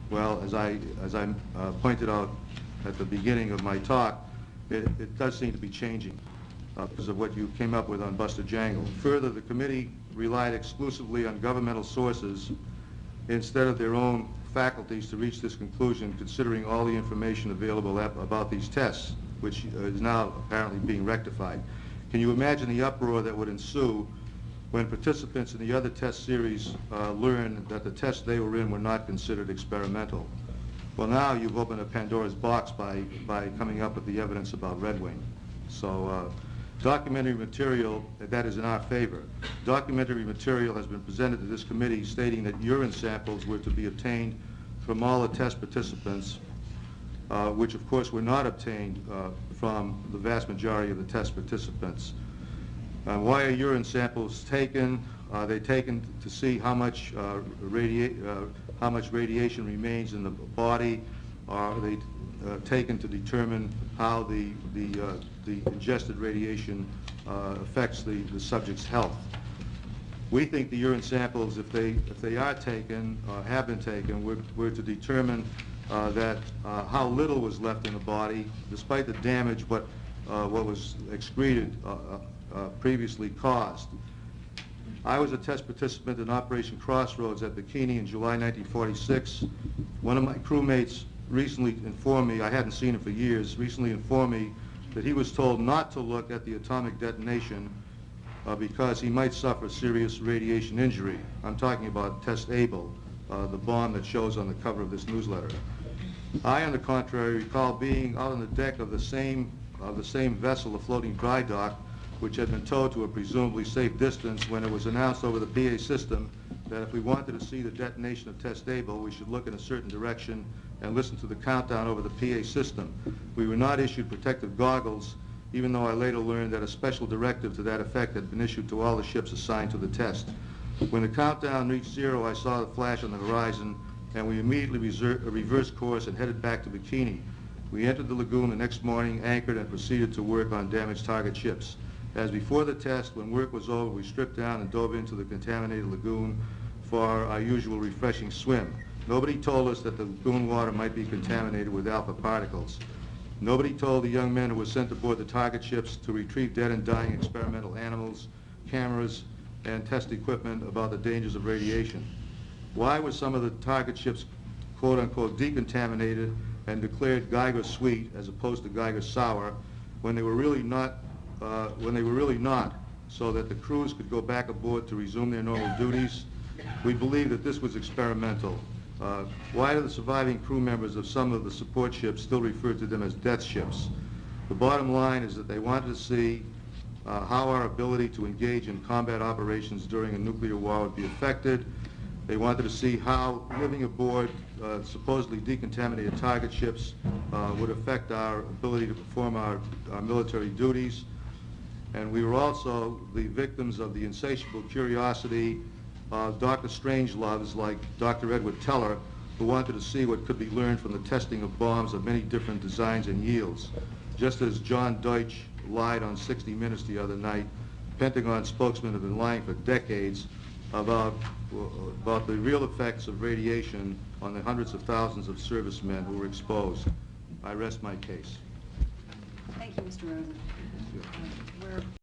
Well, as I pointed out at the beginning of my talk, it does seem to be changing because of what you came up with on Buster Jangle. Further, the committee relied exclusively on governmental sources instead of their own faculties to reach this conclusion, considering all the information available about these tests, which is now apparently being rectified. Can you imagine the uproar that would ensue when participants in the other test series learned that the tests they were in were not considered experimental? Well, now you've opened a Pandora's box by coming up with the evidence about Red Wing. So documentary material that is in our favor. Documentary material has been presented to this committee stating that urine samples were to be obtained from all the test participants, which of course were not obtained from the vast majority of the test participants. Why are urine samples taken? Are they taken to see how much radiation remains in the body? Are they taken to determine how the ingested radiation affects the subject's health? We think the urine samples, if they are taken, have been taken, were to determine that how little was left in the body, despite the damage what was excreted previously caused. I was a test participant in Operation Crossroads at Bikini in July 1946. One of my crewmates recently informed me, I hadn't seen him for years, recently informed me that he was told not to look at the atomic detonation because he might suffer serious radiation injury. I'm talking about Test Able, the bomb that shows on the cover of this newsletter. I, on the contrary, recall being out on the deck of the same vessel, the floating dry dock, which had been towed to a presumably safe distance when it was announced over the PA system that if we wanted to see the detonation of Test Able, we should look in a certain direction and listen to the countdown over the PA system. We were not issued protective goggles, even though I later learned that a special directive to that effect had been issued to all the ships assigned to the test. When the countdown reached 0, I saw the flash on the horizon, and we immediately reversed course and headed back to Bikini. We entered the lagoon the next morning, anchored, and proceeded to work on damaged target ships. As before the test, when work was over, we stripped down and dove into the contaminated lagoon for our usual refreshing swim. Nobody told us that the lagoon water might be contaminated with alpha particles. Nobody told the young men who were sent aboard the target ships to retrieve dead and dying experimental animals, cameras, and test equipment about the dangers of radiation. Why were some of the target ships quote-unquote decontaminated and declared Geiger sweet as opposed to Geiger sour when they were really not, so that the crews could go back aboard to resume their normal duties? We believe that this was experimental. Why do the surviving crew members of some of the support ships still refer to them as death ships? The bottom line is that they wanted to see how our ability to engage in combat operations during a nuclear war would be affected. They wanted to see how living aboard supposedly decontaminated target ships would affect our ability to perform our military duties. And we were also the victims of the insatiable curiosity of Dr. Strangeloves like Dr. Edward Teller, who wanted to see what could be learned from the testing of bombs of many different designs and yields. Just as John Deutsch lied on 60 Minutes the other night, Pentagon spokesmen have been lying for decades about the real effects of radiation on the hundreds of thousands of servicemen who were exposed. I rest my case. Thank you, Mr. Rosen. Thank you. We're